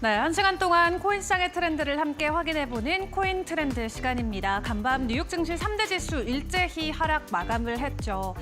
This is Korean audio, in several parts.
네, 1시간 동안 코인 시장의 트렌드를 함께 확인해보는 코인 트렌드 시간입니다. 간밤 뉴욕 증시 3대 지수 일제히 하락 마감을 했죠.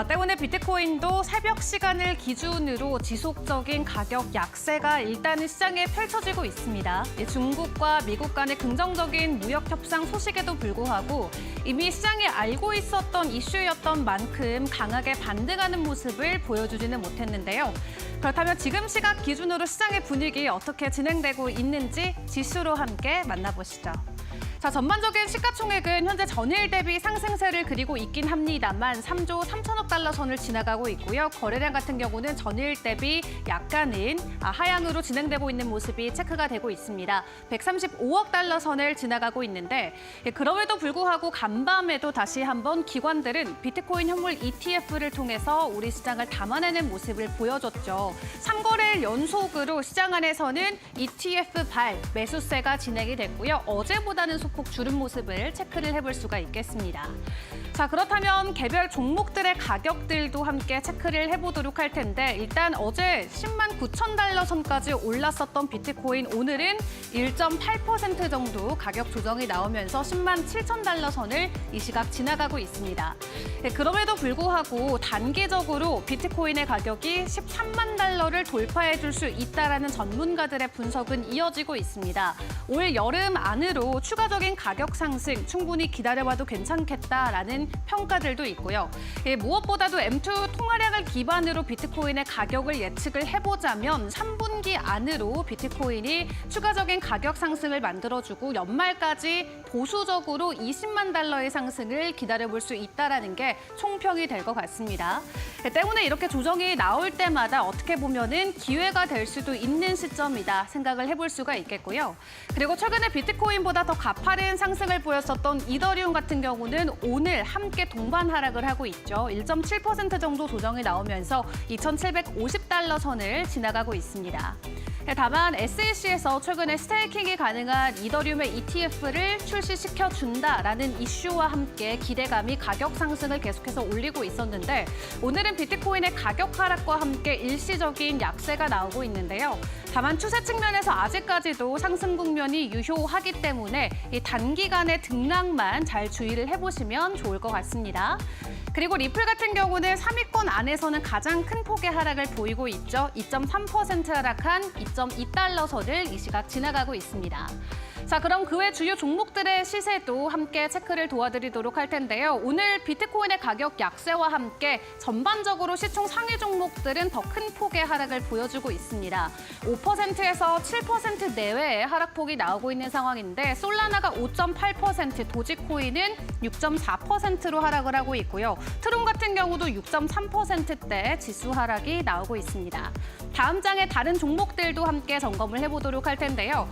때문에 비트코인도 새벽 시간을 기준으로 지속적인 가격 약세가 일단은 시장에 펼쳐지고 있습니다. 중국과 미국 간의 긍정적인 무역 협상 소식에도 불구하고 이미 시장이 알고 있었던 이슈였던 만큼 강하게 반등하는 모습을 보여주지는 못했는데요. 그렇다면 지금 시각 기준으로 시장의 분위기 어떻게 진행되고 있는지 지수로 함께 만나보시죠. 자, 전반적인 시가총액은 현재 전일 대비 상승세를 그리고 있긴 합니다만 3조 3천억 달러 선을 지나가고 있고요. 거래량 같은 경우는 전일 대비 약간은 하향으로 진행되고 있는 모습이 체크가 되고 있습니다. 135억 달러 선을 지나가고 있는데 그럼에도 불구하고 간밤에도 다시 한번 기관들은 비트코인 현물 ETF를 통해서 우리 시장을 담아내는 모습을 보여줬죠. 3거래일 연속으로 시장 안에서는 ETF 발 매수세가 진행이 됐고요. 어제보다는 소폭 줄은 모습을 체크를 해볼 수가 있겠습니다. 자, 그렇다면 개별 종목들의 가격들도 함께 체크를 해보도록 할 텐데 일단 어제 10만 9천 달러 선까지 올랐었던 비트코인 오늘은 1.8% 정도 가격 조정이 나오면서 10만 7천 달러 선을 이 시각 지나가고 있습니다. 그럼에도 불구하고 단기적으로 비트코인의 가격이 13만 달러를 돌파해 줄 수 있다라는 전문가들의 분석은 이어지고 있습니다. 올 여름 안으로 추가적인 가격 상승 충분히 기다려봐도 괜찮겠다라는 평가들도 있고요. 무엇보다도 M2 통화량을 기반으로 비트코인의 가격을 예측을 해보자면 3분기 안으로 비트코인이 추가적인 가격 상승을 만들어주고 연말까지 보수적으로 20만 달러의 상승을 기다려볼 수 있다는 게 총평이 될 것 같습니다. 때문에 이렇게 조정이 나올 때마다 어떻게 보면은 기회가 될 수도 있는 시점이다 생각을 해볼 수가 있겠고요. 그리고 최근에 비트코인보다 더 가파른 상승을 보였었던 이더리움 같은 경우는 오늘 함께 동반 하락을 하고 있죠. 1.7% 정도 조정이 나오면서 2,750달러 선을 지나가고 있습니다. 다만 SEC에서 최근에 스테이킹이 가능한 이더리움의 ETF를 출시시켜준다라는 이슈와 함께 기대감이 가격 상승을 계속해서 올리고 있었는데 오늘은 비트코인의 가격 하락과 함께 일시적인 약세가 나오고 있는데요. 다만 추세 측면에서 아직까지도 상승 국면이 유효하기 때문에 이 단기간의 등락만 잘 주의를 해보시면 좋을 것 같습니다. 그리고 리플 같은 경우는 3위권 안에서는 가장 큰 폭의 하락을 보이고 있죠. 2.3% 하락한 2.2달러 선을 이 시각 지나가고 있습니다. 자, 그럼 그 외 주요 종목들의 시세도 함께 체크를 도와드리도록 할 텐데요. 오늘 비트코인의 가격 약세와 함께 전반적으로 시총 상위 종목들은 더 큰 폭의 하락을 보여주고 있습니다. 5%에서 7% 내외의 하락폭이 나오고 있는 상황인데 솔라나가 5.8%, 도지코인은 6.4%로 하락을 하고 있고요. 트론 같은 경우도 6.3%대 지수 하락이 나오고 있습니다. 다음 장의 다른 종목들도 함께 점검을 해보도록 할 텐데요.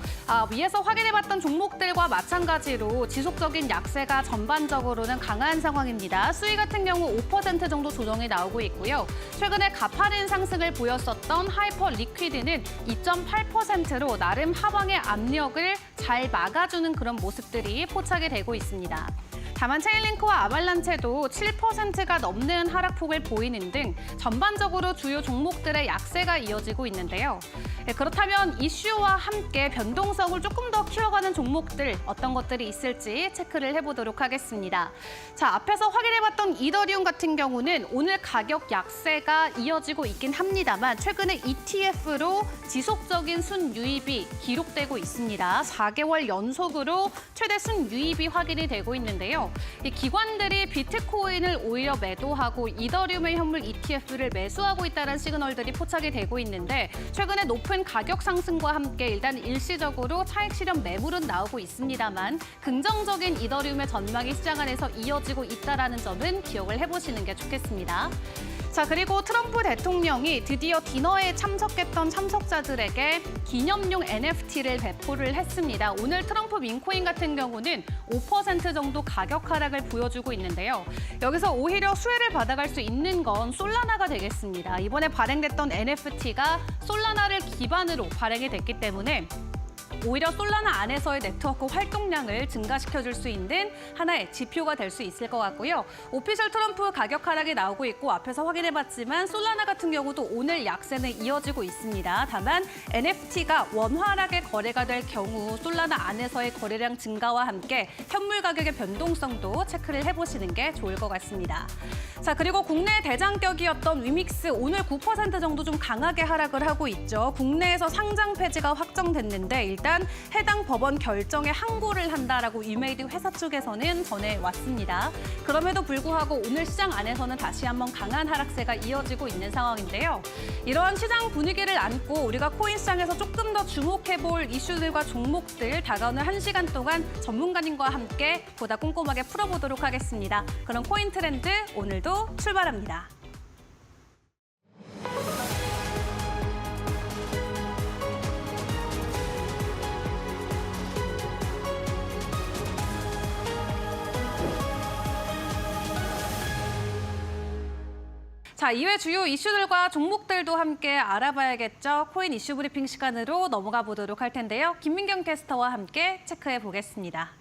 위에서 확인해봤던 종목들과 마찬가지로 지속적인 약세가 전반적으로는 강한 상황입니다. 수익 같은 경우 5% 정도 조정이 나오고 있고요. 최근에 가파른 상승을 보였었던 하이퍼 리퀴드는 2.8%로 나름 하방의 압력을 잘 막아주는 그런 모습들이 포착이 되고 있습니다. 다만 체인링크와 아발란체도 7%가 넘는 하락폭을 보이는 등 전반적으로 주요 종목들의 약세가 이어지고 있는데요. 그렇다면 이슈와 함께 변동성을 조금 더 키워가는 종목들 어떤 것들이 있을지 체크를 해보도록 하겠습니다. 자, 앞에서 확인해봤던 이더리움 같은 경우는 오늘 가격 약세가 이어지고 있긴 합니다만 최근에 ETF로 지속적인 순유입이 기록되고 있습니다. 4개월 연속으로 최대 순유입이 확인이 되고 있는데요. 이 기관들이 비트코인을 오히려 매도하고 이더리움의 현물 ETF를 매수하고 있다는 시그널들이 포착이 되고 있는데 최근에 높은 가격 상승과 함께 일단 일시적으로 차익 실현 매물은 나오고 있습니다만 긍정적인 이더리움의 전망이 시장 안에서 이어지고 있다는 점은 기억을 해보시는 게 좋겠습니다. 자, 그리고 트럼프 대통령이 드디어 디너에 참석했던 참석자들에게 기념용 NFT를 배포를 했습니다. 오늘 트럼프 민코인 같은 경우는 5% 정도 가격 하락을 보여주고 있는데요. 여기서 오히려 수혜를 받아갈 수 있는 건 솔라나가 되겠습니다. 이번에 발행됐던 NFT가 솔라나를 기반으로 발행이 됐기 때문에 오히려 솔라나 안에서의 네트워크 활동량을 증가시켜줄 수 있는 하나의 지표가 될 수 있을 것 같고요. 오피셜 트럼프 가격 하락이 나오고 있고 앞에서 확인해봤지만 솔라나 같은 경우도 오늘 약세는 이어지고 있습니다. 다만 NFT가 원활하게 거래가 될 경우 솔라나 안에서의 거래량 증가와 함께 현물 가격의 변동성도 체크를 해보시는 게 좋을 것 같습니다. 자, 그리고 국내 대장격이었던 위믹스 오늘 9% 정도 좀 강하게 하락을 하고 있죠. 국내에서 상장 폐지가 확정됐는데 일단 해당 법원 결정에 항고를 한다라고 이메이드 회사 측에서는 전해왔습니다. 그럼에도 불구하고 오늘 시장 안에서는 다시 한번 강한 하락세가 이어지고 있는 상황인데요. 이러한 시장 분위기를 안고 우리가 코인 시장에서 조금 더 주목해볼 이슈들과 종목들 다가오는 1시간 동안 전문가님과 함께 보다 꼼꼼하게 풀어보도록 하겠습니다. 그럼 코인 트렌드 오늘도 출발합니다. 자, 이외 주요 이슈들과 종목들도 함께 알아봐야겠죠. 코인 이슈 브리핑 시간으로 넘어가 보도록 할 텐데요. 김민경 캐스터와 함께 체크해 보겠습니다.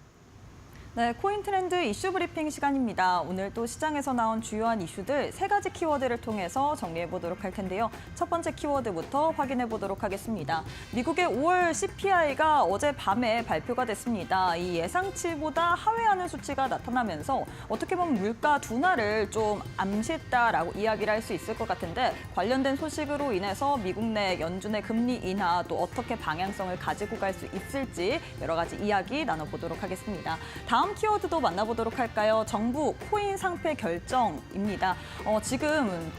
네, 코인 트렌드 이슈 브리핑 시간입니다. 오늘 또 시장에서 나온 주요한 이슈들 3가지 키워드를 통해서 정리해 보도록 할 텐데요. 첫 번째 키워드부터 확인해 보도록 하겠습니다. 미국의 5월 CPI가 어제 밤에 발표가 됐습니다. 이 예상치보다 하회하는 수치가 나타나면서 어떻게 보면 물가 둔화를 좀 암시했다라고 이야기를 할 수 있을 것 같은데 관련된 소식으로 인해서 미국 내 연준의 금리 인하 또 어떻게 방향성을 가지고 갈 수 있을지 여러 가지 이야기 나눠보도록 하겠습니다. 다음 키워드도 만나보도록 할까요? 정부 코인 상폐 결정입니다. 지금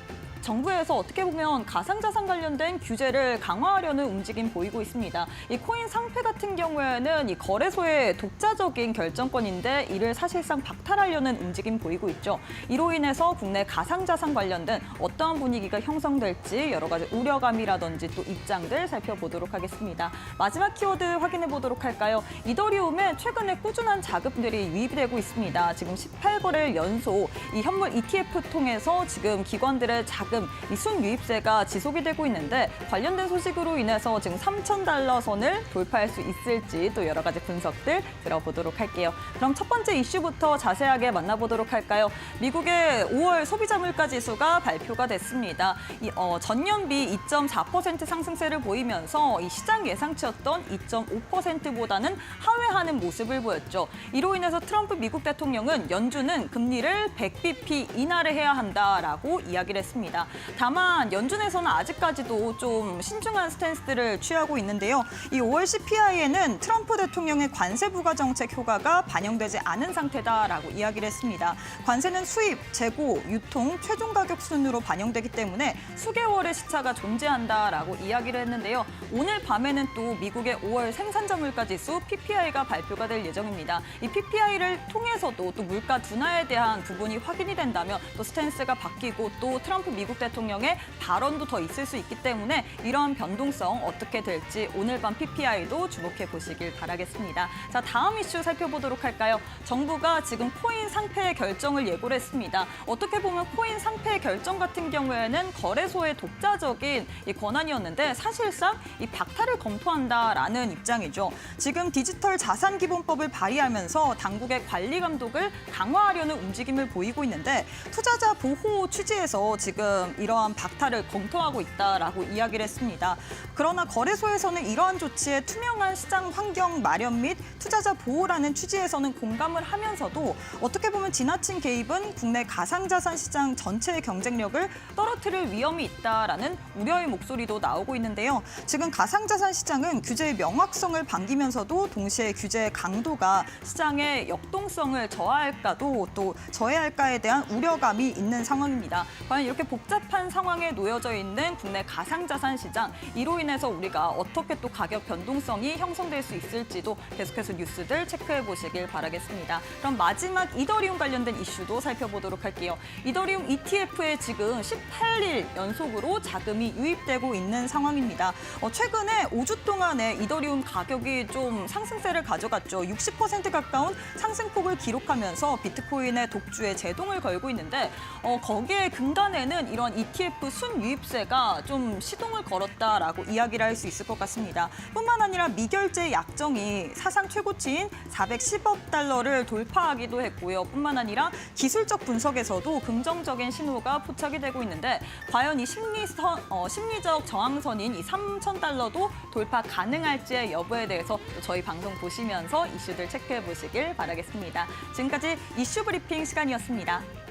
정부에서 어떻게 보면 가상자산 관련된 규제를 강화하려는 움직임 보이고 있습니다. 이 코인 상폐 같은 경우에는 이 거래소의 독자적인 결정권인데 이를 사실상 박탈하려는 움직임 보이고 있죠. 이로 인해서 국내 가상자산 관련된 어떠한 분위기가 형성될지 여러 가지 우려감이라든지 또 입장들 살펴보도록 하겠습니다. 마지막 키워드 확인해 보도록 할까요? 이더리움에 최근에 꾸준한 자금들이 유입이 되고 있습니다. 지금 18거래일 연속 이 현물 ETF 통해서 지금 기관들의 자금 이 순유입세가 지속이 되고 있는데 관련된 소식으로 인해서 지금 $3,000 선을 돌파할 수 있을지 또 여러 가지 분석들 들어보도록 할게요. 그럼 첫 번째 이슈부터 자세하게 만나보도록 할까요? 미국의 5월 소비자 물가 지수가 발표가 됐습니다. 전년비 2.4% 상승세를 보이면서 이 시장 예상치였던 2.5%보다는 하회하는 모습을 보였죠. 이로 인해서 트럼프 미국 대통령은 연준은 금리를 100bp 인하를 해야 한다라고 이야기를 했습니다. 다만 연준에서는 아직까지도 좀 신중한 스탠스들을 취하고 있는데요. 이 5월 CPI에는 트럼프 대통령의 관세 부과 정책 효과가 반영되지 않은 상태다라고 이야기를 했습니다. 관세는 수입, 재고, 유통, 최종 가격 순으로 반영되기 때문에 수개월의 시차가 존재한다라고 이야기를 했는데요. 오늘 밤에는 또 미국의 5월 생산자 물가 지수 PPI가 발표가 될 예정입니다. 이 PPI를 통해서도 또 물가 둔화에 대한 부분이 확인이 된다면 또 스탠스가 바뀌고 또 트럼프 미국 대통령의 발언도 더 있을 수 있기 때문에 이러한 변동성 어떻게 될지 오늘 밤 PPI도 주목해 보시길 바라겠습니다. 자, 다음 이슈 살펴보도록 할까요? 정부가 지금 코인 상폐 결정을 예고를 했습니다. 어떻게 보면 코인 상폐 결정 같은 경우에는 거래소의 독자적인 이 권한이었는데 사실상 이 박탈을 검토한다라는 입장이죠. 지금 디지털 자산 기본법을 발의하면서 당국의 관리 감독을 강화하려는 움직임을 보이고 있는데 투자자 보호 취지에서 지금 이러한 박탈을 검토하고 있다라고 이야기를 했습니다. 그러나 거래소에서는 이러한 조치에 투명한 시장 환경 마련 및 투자자 보호라는 취지에서는 공감을 하면서도 어떻게 보면 지나친 개입은 국내 가상자산 시장 전체의 경쟁력을 떨어뜨릴 위험이 있다라는 우려의 목소리도 나오고 있는데요. 지금 가상자산 시장은 규제의 명확성을 반기면서도 동시에 규제의 강도가 시장의 역동성을 저하할까도 또 저해할까에 대한 우려감이 있는 상황입니다. 과연 이렇게 복잡한 상황에 놓여져 있는 국내 가상자산 시장, 이로 인해서 우리가 어떻게 또 가격 변동성이 형성될 수 있을지도 계속해서 뉴스들 체크해 보시길 바라겠습니다. 그럼 마지막 이더리움 관련된 이슈도 살펴보도록 할게요. 이더리움 ETF에 지금 18일 연속으로 자금이 유입되고 있는 상황입니다. 최근에 5주 동안에 이더리움 가격이 좀 상승세를 가져갔죠. 60% 가까운 상승폭을 기록하면서 비트코인의 독주에 제동을 걸고 있는데 거기에 근간에는 이런 ETF 순유입세가 좀 시동을 걸었다라고 이야기를 할 수 있을 것 같습니다. 뿐만 아니라 미결제 약정이 사상 최고치인 410억 달러를 돌파하기도 했고요. 뿐만 아니라 기술적 분석에서도 긍정적인 신호가 포착이 되고 있는데 과연 이 심리적 저항선인 이 3,000달러도 돌파 가능할지의 여부에 대해서 또 저희 방송 보시면서 이슈들 체크해 보시길 바라겠습니다. 지금까지 이슈 브리핑 시간이었습니다.